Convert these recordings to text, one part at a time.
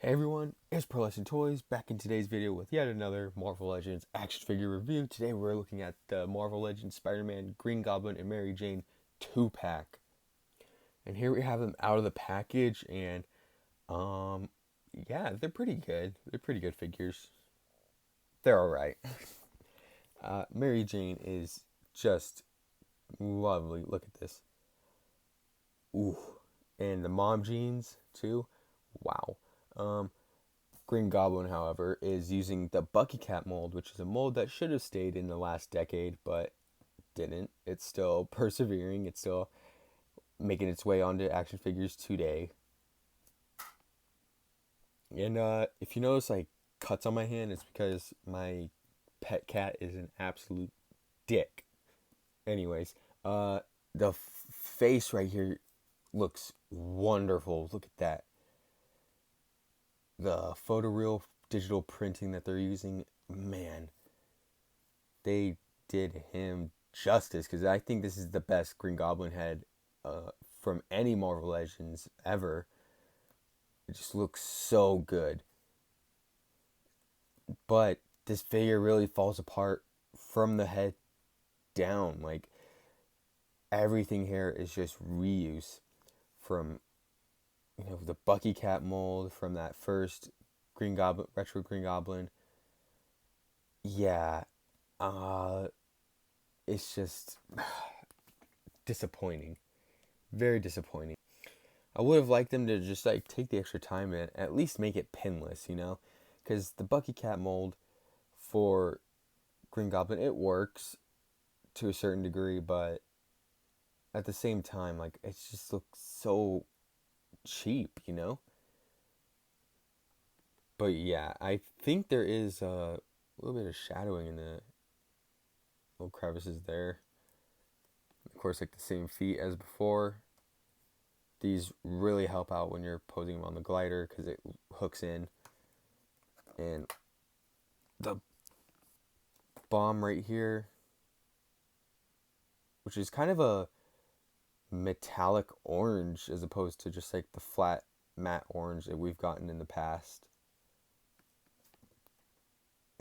Hey everyone, it's Pearlescent Toys back in today's video with yet another Marvel Legends action figure review. Today we're looking at the Marvel Legends Spider-Man, Green Goblin, and Mary Jane 2-pack. And here we have them out of the package, and yeah, they're pretty good. They're pretty good figures. They're alright. Mary Jane is just lovely. Look at this. Ooh. And the mom jeans too. Wow. Green Goblin, however, is using the Bucky Cat mold, which is a mold that should have stayed in the last decade, but didn't. It's still persevering. It's still making its way onto action figures today. And if you notice, like, cuts on my hand, it's because my pet cat is an absolute dick. Anyways, the face right here looks wonderful. Look at that. The photoreal digital printing that they're using, man, they did him justice, because I think this is the best Green Goblin head from any Marvel Legends ever. It just looks so good. But this figure really falls apart from the head down. Like, everything here is just reuse from the Bucky Cat mold from that first Green Goblin, retro Green Goblin. Yeah, it's just disappointing. Very disappointing. I would have liked them to just like take the extra time and at least make it pinless, because the Bucky Cat mold for Green Goblin, it works to a certain degree, but at the same time, like, it just looks so cheap. But yeah, I think there is a little bit of shadowing in the little crevices there. Of course, like the same feet as before. These really help out when you're posing them on the glider because it hooks in. And the bomb right here, which is kind of a metallic orange as opposed to just like the flat matte orange that we've gotten in the past.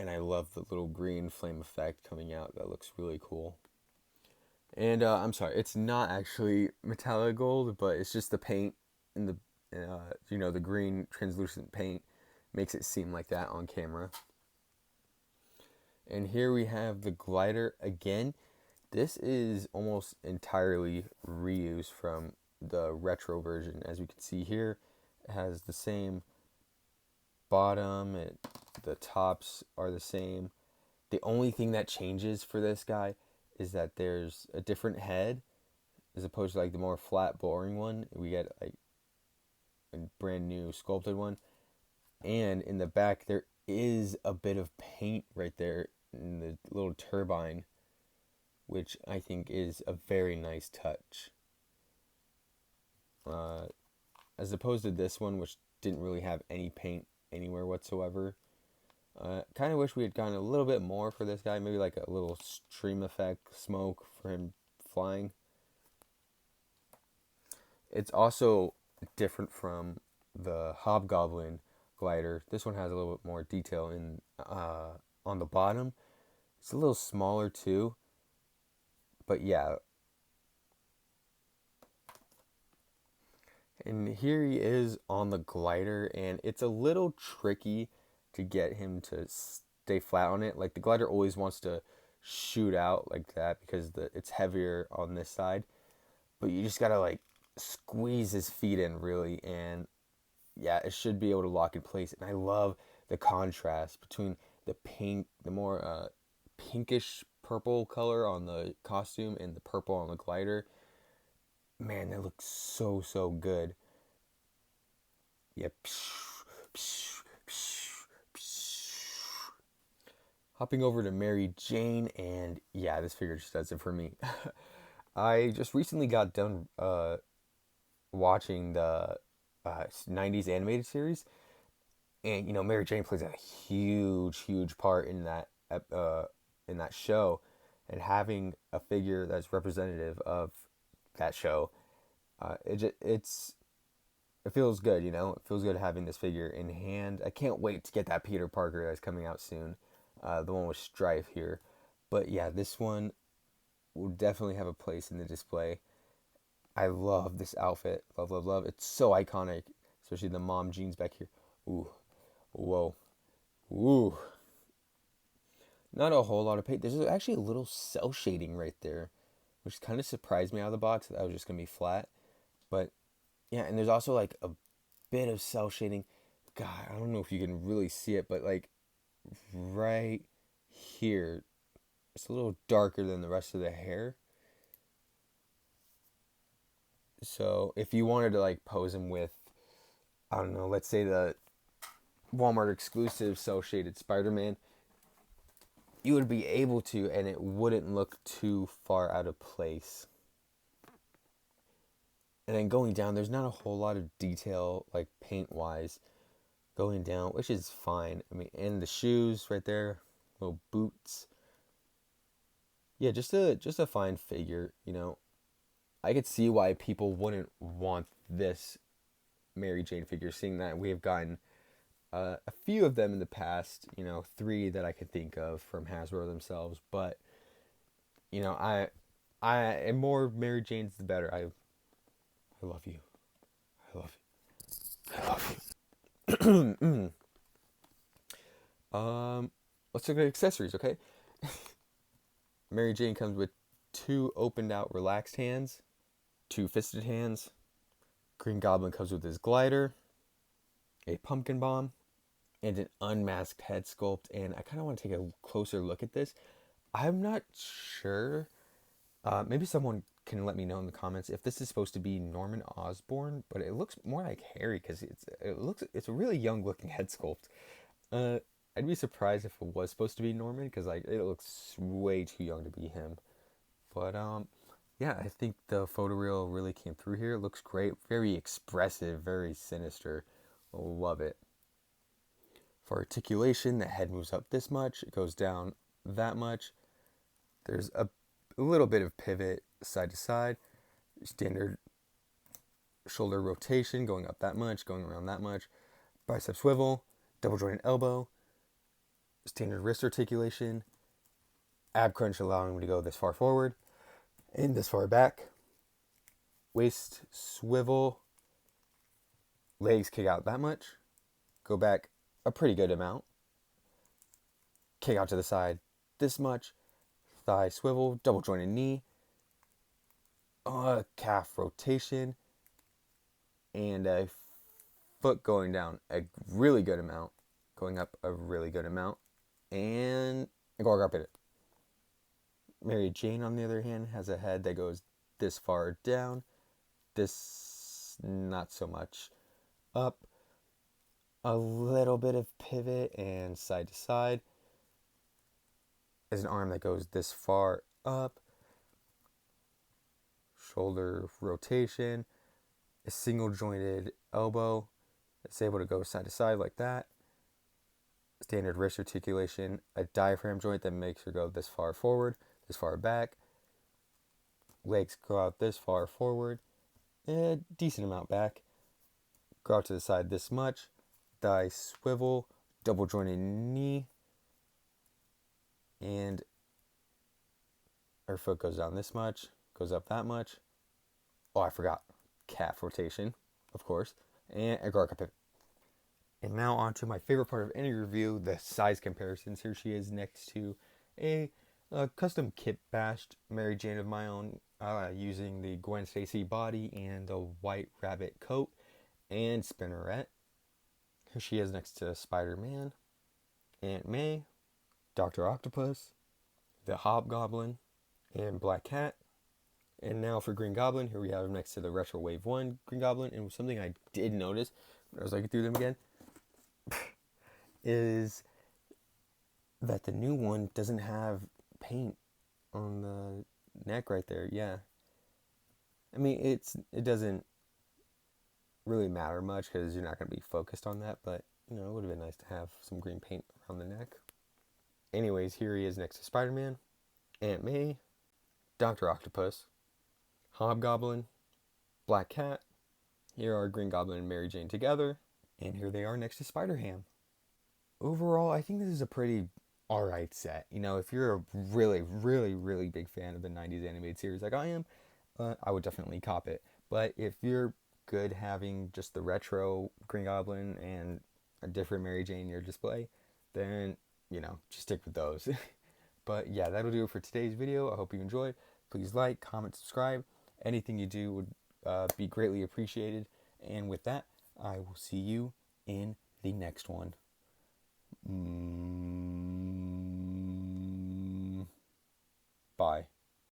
And I love the little green flame effect coming out. That looks really cool. And I'm sorry, it's not actually metallic gold, but it's just the paint and the green translucent paint makes it seem like that on camera. And here we have the glider again. This is almost entirely reused from the retro version. As we can see here, it has the same bottom. The tops are the same. The only thing that changes for this guy is that there's a different head as opposed to like the more flat, boring one. We get like a brand new sculpted one. And in the back, there is a bit of paint right there in the little turbine, which I think is a very nice touch. As opposed to this one, which didn't really have any paint anywhere whatsoever. Kind of wish we had gotten a little bit more for this guy. Maybe like a little stream effect, smoke for him flying. It's also different from the Hobgoblin glider. This one has a little bit more detail in on the bottom. It's a little smaller too. But yeah. And here he is on the glider, and it's a little tricky to get him to stay flat on it. Like, the glider always wants to shoot out like that because it's heavier on this side. But you just gotta like squeeze his feet in really, and yeah, it should be able to lock in place. And I love the contrast between the pink, the more pinkish purple color on the costume and the purple on the glider. Man, that looks so good. Yep. Hopping over to Mary Jane, and yeah, this figure just does it for me. I just recently got done watching the 90s animated series, and Mary Jane plays a huge part in that show, and having a figure that's representative of that show, it's it feels good, you know? It feels good having this figure in hand. I can't wait to get that Peter Parker that's coming out soon. The one with Strife here. But yeah, this one will definitely have a place in the display. I love this outfit. Love, love, love. It's so iconic. Especially the mom jeans back here. Ooh. Whoa. Ooh. Not a whole lot of paint. There's actually a little cell shading right there, which kind of surprised me out of the box. That was just going to be flat. But yeah, and there's also like a bit of cell shading. God, I don't know if you can really see it, but like right here, it's a little darker than the rest of the hair. So if you wanted to like pose him with, I don't know, let's say the Walmart exclusive cell shaded Spider-Man, you would be able to, and it wouldn't look too far out of place. And then going down, there's not a whole lot of detail, like paint-wise, going down, which is fine. I mean, and the shoes right there, little boots. Yeah, just a fine figure, you know. I could see why people wouldn't want this Mary Jane figure, seeing that we have gotten a few of them in the past, you know, 3 that I could think of from Hasbro themselves. But you know, I and more Mary Janes the better. I love you. I love you. I love you. Let's look at accessories, okay? Mary Jane comes with 2 opened out relaxed hands, 2 fisted hands. Green Goblin comes with his glider, a pumpkin bomb, and an unmasked head sculpt. And I kind of want to take a closer look at this. I'm not sure. Maybe someone can let me know in the comments if this is supposed to be Norman Osborn, but it looks more like Harry because it's a really young looking head sculpt. I'd be surprised if it was supposed to be Norman because like it looks way too young to be him. But yeah, I think the photoreal really came through here. It looks great, very expressive, very sinister. Love it. For articulation, the head moves up this much, it goes down that much. There's a little bit of pivot side to side. Standard shoulder rotation going up that much, going around that much. Bicep swivel, double jointed elbow. Standard wrist articulation. Ab crunch allowing me to go this far forward and this far back. Waist swivel. Legs kick out that much. Go back a pretty good amount. Kick out to the side this much. Thigh swivel, double jointed knee. Calf rotation. And a foot going down a really good amount. Going up a really good amount. And a gargoyle pivot. Mary Jane, on the other hand, has a head that goes this far down. This not so much up. A little bit of pivot and side to side. There's an arm that goes this far up. Shoulder rotation. A single jointed elbow that's able to go side to side like that. Standard wrist articulation. A diaphragm joint that makes her go this far forward, this far back. Legs go out this far forward. A decent amount back. Go out to the side this much. Thigh swivel. Double jointed knee. And her foot goes down this much. Goes up that much. Oh, I forgot. Calf rotation, of course. And a gargoyle pivot. And now on to my favorite part of any review, the size comparisons. Here she is next to a custom kit bashed Mary Jane of my own, using the Gwen Stacy body and the White Rabbit coat and spinneret. Here she is next to Spider-Man, Aunt May, Dr. Octopus, the Hobgoblin, and Black Cat. And now for Green Goblin, here we have him next to the Retro Wave 1 Green Goblin. And something I did notice when I was looking through them again is that the new one doesn't have paint on the neck right there. Yeah. I mean, it doesn't really matter much because you're not going to be focused on that. But, you know, it would have been nice to have some green paint around the neck. Anyways, here he is next to Spider-Man, Aunt May, Dr. Octopus, Hobgoblin, Black Cat, Here are Green Goblin and Mary Jane together, and here they are next to Spider-Ham. Overall, I think this is a pretty alright set. You know, if you're a really, really, really big fan of the 90s animated series like I am, I would definitely cop it. But if you're good having just the retro Green Goblin and a different Mary Jane in your display, then, you know, just stick with those. But yeah, that'll do it for today's video. I hope you enjoyed. Please like, comment, subscribe. Anything you do would be greatly appreciated. And with that, I will see you in the next one. Bye.